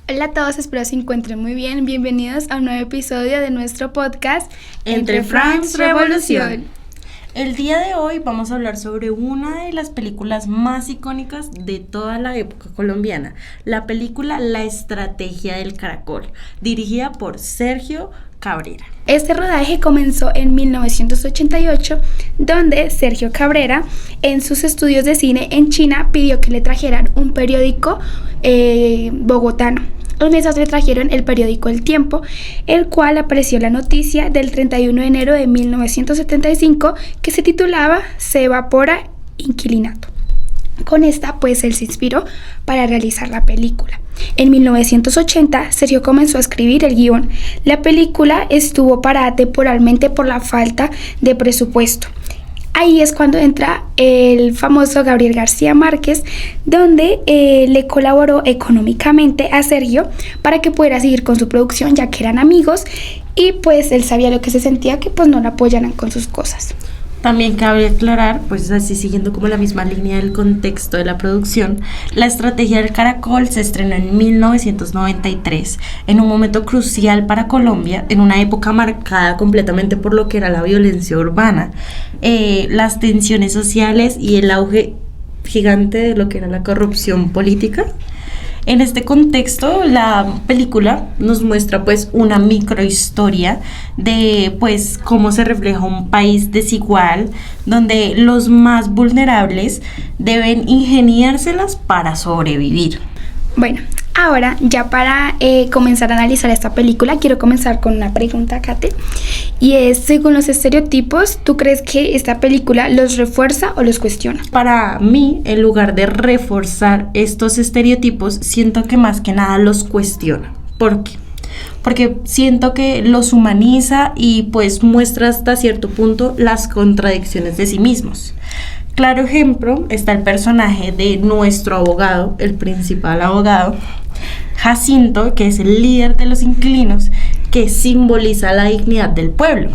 Hola a todos, espero se encuentren muy bien. Bienvenidos a un nuevo episodio de nuestro podcast Entre Frames Revolución. El día de hoy vamos a hablar sobre una de las películas más icónicas de toda la época colombiana, la película La Estrategia del Caracol, dirigida por Sergio Cabrera. Este rodaje comenzó en 1988, donde Sergio Cabrera, en sus estudios de cine en China, pidió que le trajeran un periódico bogotano. En esas le trajeron el periódico El Tiempo, el cual apareció la noticia del 31 de enero de 1975 que se titulaba Se evapora inquilinato. Con esta, pues, él se inspiró para realizar la película. En 1980, Sergio comenzó a escribir el guión. La película estuvo parada temporalmente por la falta de presupuesto. Ahí es cuando entra el famoso Gabriel García Márquez, donde le colaboró económicamente a Sergio para que pudiera seguir con su producción, ya que eran amigos y pues él sabía lo que se sentía que pues no lo apoyaran con sus cosas. También cabe aclarar, pues así siguiendo como la misma línea del contexto de la producción, La Estrategia del Caracol se estrenó en 1993, en un momento crucial para Colombia, en una época marcada completamente por lo que era la violencia urbana, las tensiones sociales y el auge gigante de lo que era la corrupción política. En este contexto, la película nos muestra pues una microhistoria de pues cómo se refleja un país desigual, donde los más vulnerables deben ingeniárselas para sobrevivir. Bueno, ahora ya para comenzar a analizar esta película, quiero comenzar con una pregunta, Kate, y es, según los estereotipos, ¿tú crees que esta película los refuerza o los cuestiona? Para mí, en lugar de reforzar estos estereotipos, siento que más que nada los cuestiona. ¿Por qué? Porque siento que los humaniza y pues muestra hasta cierto punto las contradicciones de sí mismos. Claro ejemplo está el personaje de nuestro abogado, el principal abogado, Jacinto, que es el líder de los inquilinos, que simboliza la dignidad del pueblo.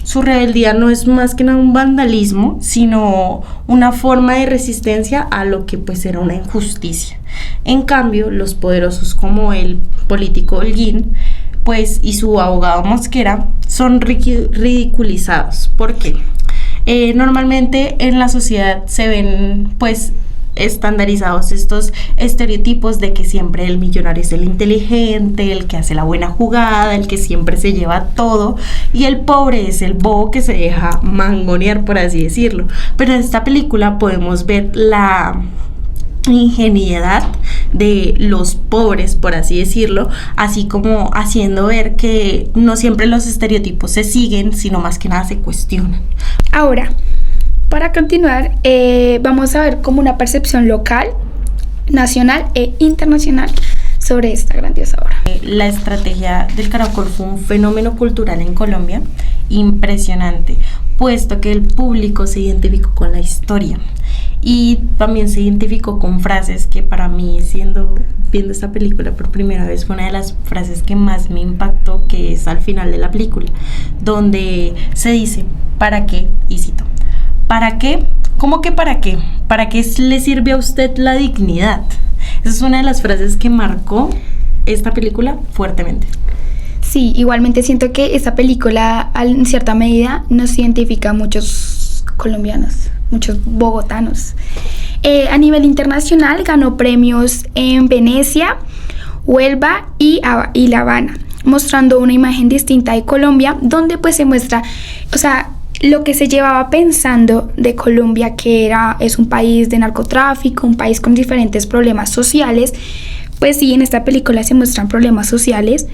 Su rebeldía no es más que nada un vandalismo, sino una forma de resistencia a lo que pues era una injusticia. En cambio, los poderosos como el político Holguín, pues, y su abogado Mosquera son ridiculizados. ¿Por qué? Normalmente en la sociedad se ven pues estandarizados estos estereotipos de que siempre el millonario es el inteligente, el que hace la buena jugada, el que siempre se lleva todo, y el pobre es el bobo que se deja mangonear, por así decirlo. Pero en esta película podemos ver la ingenuidad de los pobres, por así decirlo, así como haciendo ver que no siempre los estereotipos se siguen, sino más que nada se cuestionan. Ahora, para continuar, vamos a ver como una percepción local, nacional e internacional sobre esta grandiosa obra. La Estrategia del Caracol fue un fenómeno cultural en Colombia impresionante, puesto que el público se identificó con la historia y también se identificó con frases que para mí, viendo esta película por primera vez, fue una de las frases que más me impactó, que es al final de la película, donde se dice, ¿para qué? Y cito, ¿para qué? ¿Cómo que para qué? ¿Para qué le sirve a usted la dignidad? Esa es una de las frases que marcó esta película fuertemente. Sí, igualmente siento que esta película en cierta medida nos identifica a muchos colombianos, muchos bogotanos. A nivel internacional ganó premios en Venecia, Huelva y La Habana, mostrando una imagen distinta de Colombia, donde pues se muestra, o sea, lo que se llevaba pensando de Colombia, que es un país de narcotráfico, un país con diferentes problemas sociales. Pues sí, en esta película se muestran problemas sociales,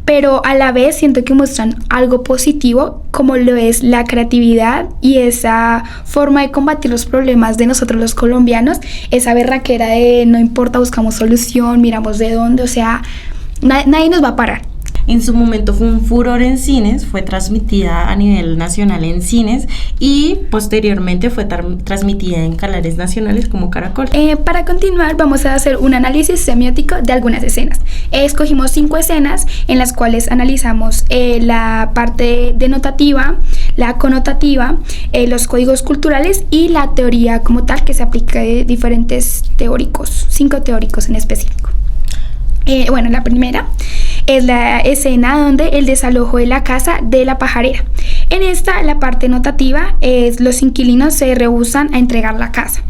pero a la vez siento que muestran algo positivo, como lo es la creatividad y esa forma de combatir los problemas de nosotros los colombianos, esa berraquera de no importa, buscamos solución, miramos de dónde, o sea, nadie nos va a parar. En su momento fue un furor en cines, fue transmitida a nivel nacional en cines y posteriormente fue transmitida en canales nacionales como Caracol. Para continuar, vamos a hacer un análisis semiótico de algunas escenas. Escogimos 5 escenas en las cuales analizamos la parte denotativa, la connotativa, los códigos culturales y la teoría como tal, que se aplica de diferentes teóricos, 5 teóricos en específico. Bueno, la primera es la escena donde el desalojo de la casa de la pajarera. En esta, la parte notativa es los inquilinos se rehúsan a entregar la casa.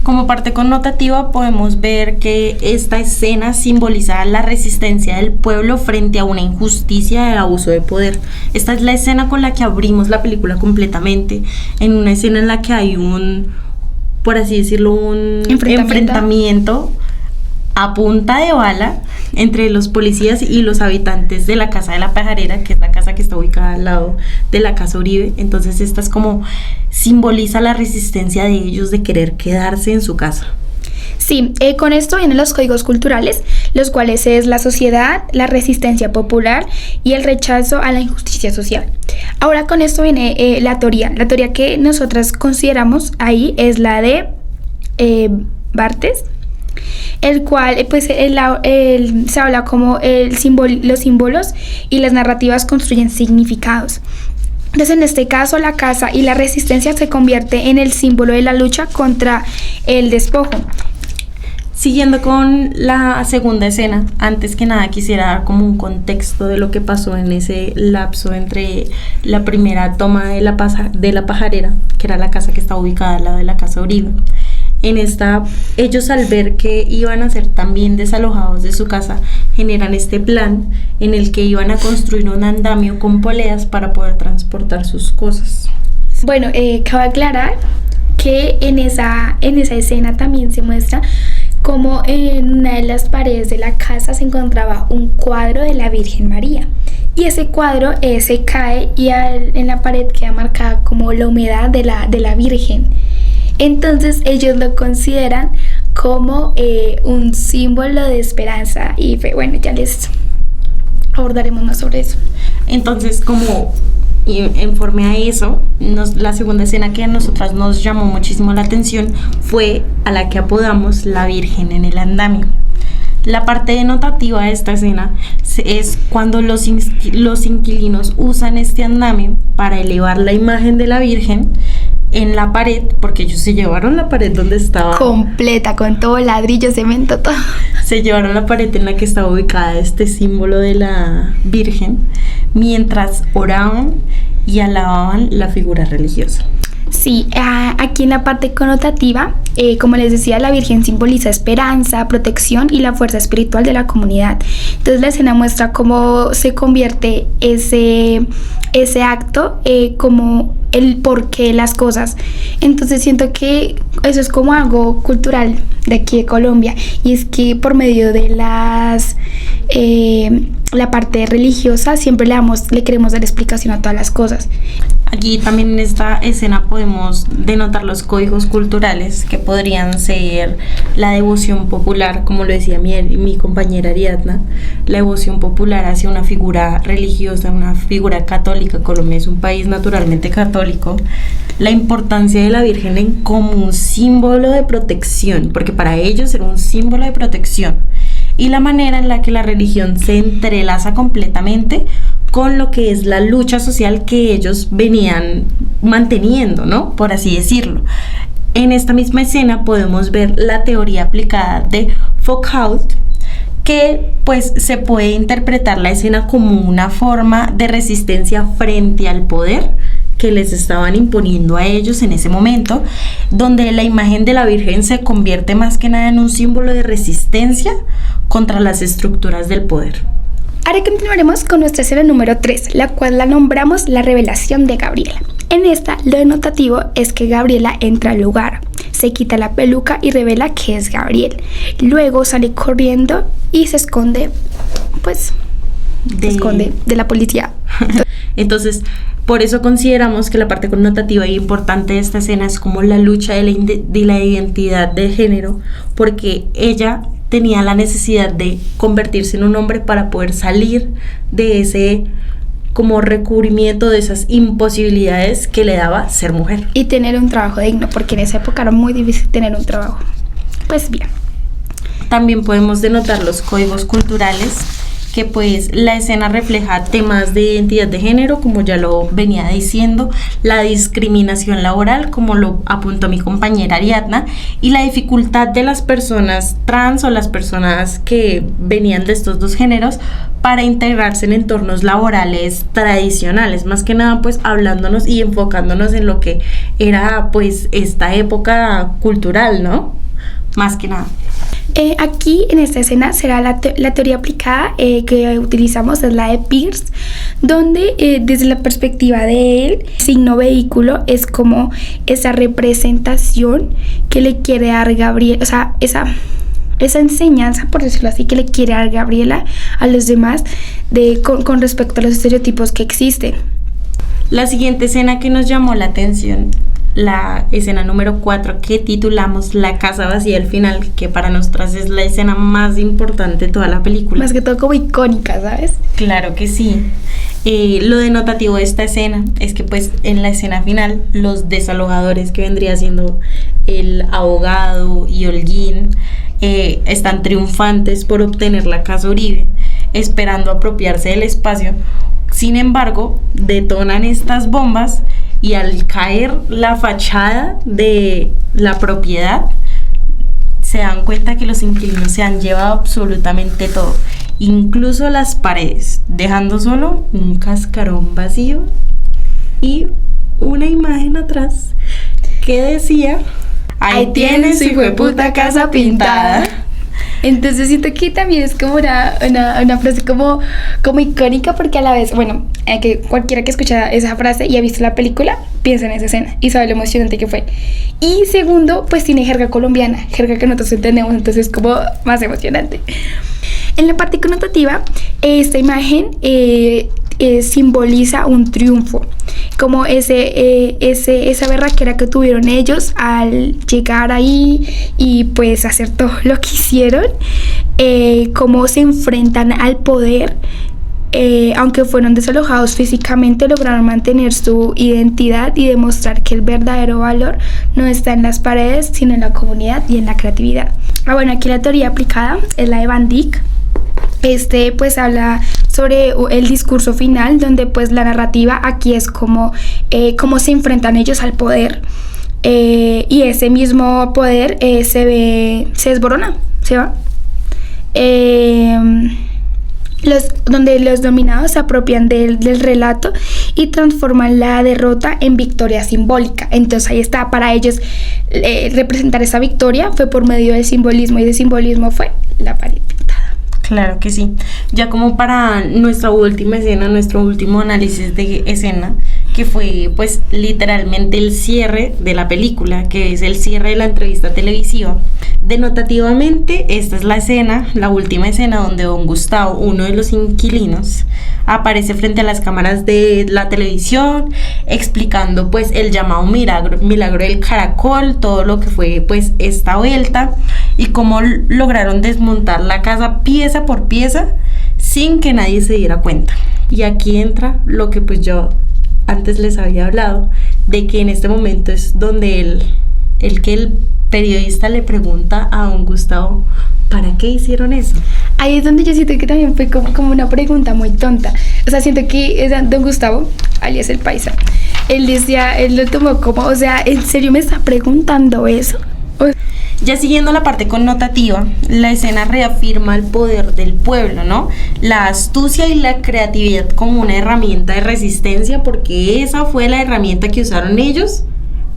Como parte connotativa podemos ver que esta escena simboliza la resistencia del pueblo frente a una injusticia del abuso de poder. Esta es la escena con la que abrimos la película completamente, en una escena en la que hay un, por así decirlo, un enfrentamiento a punta de bala entre los policías y los habitantes de la casa de la pajarera, que es la casa que está ubicada al lado de la casa Uribe. Entonces esta es como simboliza la resistencia de ellos de querer quedarse en su casa. Sí, con esto vienen los códigos culturales, los cuales es la sociedad, la resistencia popular y el rechazo a la injusticia social. Ahora con esto viene la teoría que nosotras consideramos ahí es la de Barthes, el cual pues se habla como los símbolos y las narrativas construyen significados. Entonces en este caso la casa y la resistencia se convierte en el símbolo de la lucha contra el despojo. Siguiendo con la segunda escena, antes que nada quisiera dar como un contexto de lo que pasó en ese lapso entre la primera toma de la pajarera, que era la casa que estaba ubicada al lado de la casa Uribe. En esta, ellos al ver que iban a ser también desalojados de su casa, generan este plan en el que iban a construir un andamio con poleas para poder transportar sus cosas. Bueno, cabe aclarar que en esa escena también se muestra como en una de las paredes de la casa se encontraba un cuadro de la Virgen María. Y ese cuadro se cae y en la pared queda marcada como la humedad de la Virgen. Entonces ellos lo consideran como un símbolo de esperanza y bueno, ya les abordaremos más sobre eso. Entonces, como en forma a eso, la segunda escena que a nosotras nos llamó muchísimo la atención fue a la que apodamos la Virgen en el andamio. La parte denotativa de esta escena es cuando los inquilinos usan este andamio para elevar la imagen de la Virgen en la pared, porque ellos se llevaron la pared donde estaba completa, con todo ladrillo, cemento, todo. Se llevaron la pared en la que estaba ubicada este símbolo de la Virgen, mientras oraban y alababan la figura religiosa. Sí, aquí en la parte connotativa, como les decía, la Virgen simboliza esperanza, protección y la fuerza espiritual de la comunidad. Entonces la escena muestra cómo se convierte ese acto como el porqué de las cosas. Entonces siento que eso es como algo cultural de aquí de Colombia, y es que por medio de la parte religiosa siempre le queremos dar explicación a todas las cosas. Aquí también en esta escena podemos denotar los códigos culturales que podrían ser la devoción popular, como lo decía mi compañera Ariadna, la devoción popular hacia una figura religiosa, una figura católica. Colombia es un país naturalmente católico. La importancia de la Virgen como un símbolo de protección, porque para ellos era un símbolo de protección, y la manera en la que la religión se entrelaza completamente con lo que es la lucha social que ellos venían manteniendo, ¿no? Por así decirlo. En esta misma escena podemos ver la teoría aplicada de Foucault, que pues se puede interpretar la escena como una forma de resistencia frente al poder que les estaban imponiendo a ellos en ese momento, donde la imagen de la Virgen se convierte más que nada en un símbolo de resistencia contra las estructuras del poder. Ahora continuaremos con nuestra escena número 3, la cual la nombramos la revelación de Gabriela. En esta, lo denotativo es que Gabriela entra al lugar, se quita la peluca y revela que es Gabriel. Luego sale corriendo y se esconde, de la policía. Entonces, por eso consideramos que la parte connotativa y importante de esta escena es como la lucha de la identidad de género, porque ella tenía la necesidad de convertirse en un hombre para poder salir de ese como recubrimiento, de esas imposibilidades que le daba ser mujer. Y tener un trabajo digno, porque en esa época era muy difícil tener un trabajo. Pues bien. También podemos denotar los códigos culturales que pues la escena refleja temas de identidad de género, como ya lo venía diciendo, la discriminación laboral, como lo apuntó mi compañera Ariadna, y la dificultad de las personas trans o las personas que venían de estos dos géneros para integrarse en entornos laborales tradicionales, más que nada pues hablándonos y enfocándonos en lo que era pues esta época cultural, ¿no? Más que nada. Aquí en esta escena será la teoría aplicada que utilizamos, es la de Peirce, donde desde la perspectiva de él, signo vehículo es como esa representación que le quiere dar Gabriel, o sea, esa enseñanza, por decirlo así, que le quiere dar Gabriela a los demás con respecto a los estereotipos que existen. La siguiente escena que nos llamó la atención, la escena número 4, que titulamos La casa vacía al final, que para nosotras es la escena más importante de toda la película. Más que todo como icónica, ¿sabes? Claro que sí. Lo denotativo de esta escena es que pues en la escena final los desalojadores, que vendría siendo el abogado y Holguín, están triunfantes por obtener la casa Uribe, esperando apropiarse del espacio. Sin embargo, detonan estas bombas y al caer la fachada de la propiedad, se dan cuenta que los inquilinos se han llevado absolutamente todo, incluso las paredes, dejando solo un cascarón vacío y una imagen atrás que decía: ahí tienen su hijueputa casa pintada. Entonces siento que también es como una frase como icónica, porque a la vez, bueno, que cualquiera que escucha esa frase y ha visto la película piensa en esa escena y sabe lo emocionante que fue. Y segundo, pues tiene jerga colombiana, jerga que nosotros entendemos, entonces es como más emocionante. En la parte connotativa, esta imagen simboliza un triunfo, como esa berraquera que tuvieron ellos al llegar ahí y pues hacer todo lo que hicieron, cómo se enfrentan al poder, aunque fueron desalojados físicamente, lograron mantener su identidad y demostrar que el verdadero valor no está en las paredes, sino en la comunidad y en la creatividad. Bueno, aquí la teoría aplicada es la de Van Dyck. Pues habla sobre el discurso final, donde pues la narrativa aquí es como cómo se enfrentan ellos al poder, y ese mismo poder se desborona, se va, donde los dominados se apropian del relato y transforman la derrota en victoria simbólica. Entonces ahí está, para ellos representar esa victoria fue por medio del simbolismo, y ese simbolismo fue la pared pintada. Claro que sí. Ya como para nuestra última escena, nuestro último análisis de escena, que fue pues literalmente el cierre de la película, que es el cierre de la entrevista televisiva. Denotativamente, esta es la escena, la última escena, donde don Gustavo, uno de los inquilinos, aparece frente a las cámaras de la televisión, explicando pues el llamado milagro del caracol, todo lo que fue pues esta vuelta, y cómo lograron desmontar la casa pieza por pieza sin que nadie se diera cuenta. Y aquí entra lo que pues yo antes les había hablado, de que en este momento es donde el periodista le pregunta a don Gustavo: ¿para qué hicieron eso? Ahí es donde yo siento que también fue como una pregunta muy tonta. O sea, siento que don Gustavo, alias el paisa, él lo tomó como, o sea, ¿en serio me está preguntando eso? Ya siguiendo la parte connotativa, la escena reafirma el poder del pueblo, ¿no? La astucia y la creatividad como una herramienta de resistencia, porque esa fue la herramienta que usaron ellos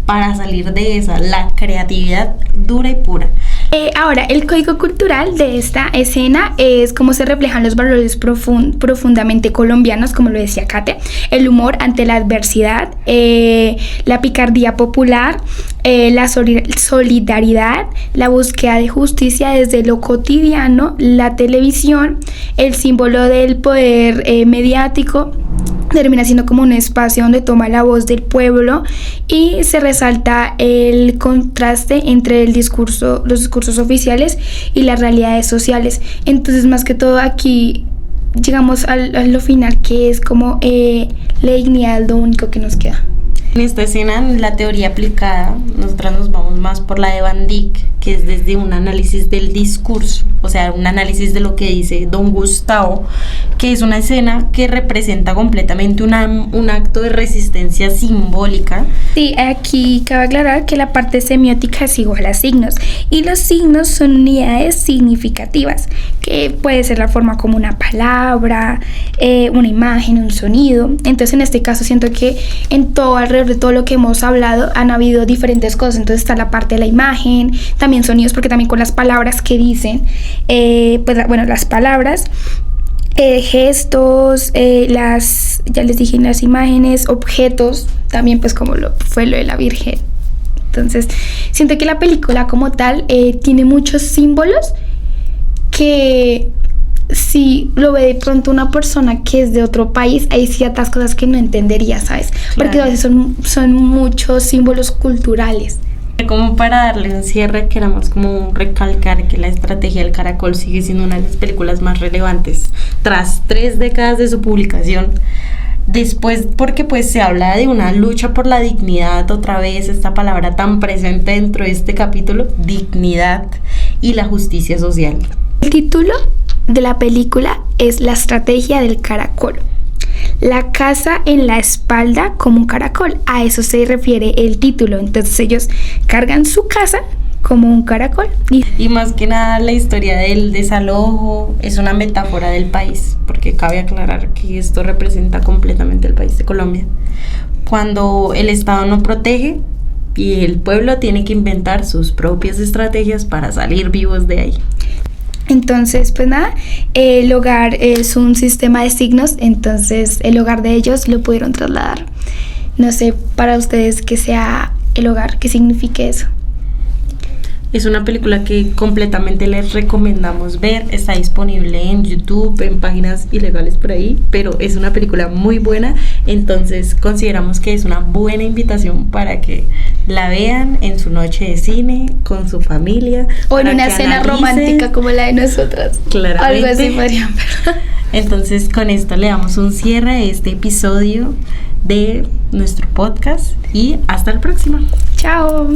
para salir de esa, la creatividad dura y pura. Ahora, el código cultural de esta escena es cómo se reflejan los valores profundamente colombianos, como lo decía Kate: el humor ante la adversidad, la picardía popular, la solidaridad, la búsqueda de justicia desde lo cotidiano, la televisión, el símbolo del poder mediático. Termina siendo como un espacio donde toma la voz del pueblo y se resalta el contraste entre los discursos oficiales y las realidades sociales. Entonces, más que todo, aquí llegamos a lo final, que es como la dignidad, lo único que nos queda. En esta escena, la teoría aplicada, nosotras nos vamos más por la de Van Dyck, que es desde un análisis del discurso, o sea, un análisis de lo que dice don Gustavo, que es una escena que representa completamente un acto de resistencia simbólica. Sí, aquí cabe aclarar que la parte semiótica es igual a signos, y los signos son unidades significativas, que puede ser la forma como una palabra, una imagen, un sonido. Entonces, en este caso siento que en todo, alrededor de todo lo que hemos hablado, han habido diferentes cosas. Entonces está la parte de la imagen, también sonidos, porque también con las palabras que dicen, las palabras, gestos, ya les dije, las imágenes, objetos, también pues como fue lo de la Virgen. Entonces siento que la película como tal tiene muchos símbolos que si lo ve de pronto una persona que es de otro país, hay ciertas cosas que no entendería, ¿sabes? Claro. Porque a veces son muchos símbolos culturales. Como para darle un cierre, queremos como recalcar que La Estrategia del Caracol sigue siendo una de las películas más relevantes tras 3 décadas de su publicación. Después, porque pues se habla de una lucha por la dignidad, otra vez esta palabra tan presente dentro de este capítulo, dignidad y la justicia social. El título de la película es La Estrategia del Caracol. La casa en la espalda como un caracol, a eso se refiere el título. Entonces ellos cargan su casa como un caracol. Y más que nada la historia del desalojo es una metáfora del país, porque cabe aclarar que esto representa completamente el país de Colombia. Cuando el Estado no protege y el pueblo tiene que inventar sus propias estrategias para salir vivos de ahí. Entonces, pues nada, el hogar es un sistema de signos, entonces el hogar de ellos lo pudieron trasladar. No sé para ustedes qué sea el hogar, qué signifique eso. Es una película que completamente les recomendamos ver, está disponible en YouTube, en páginas ilegales por ahí, pero es una película muy buena, entonces consideramos que es una buena invitación para que la vean en su noche de cine, con su familia. O en una cena romántica como la de nosotras. Claramente. Algo así podrían ver. Entonces con esto le damos un cierre a este episodio de nuestro podcast y hasta el próximo. Chao.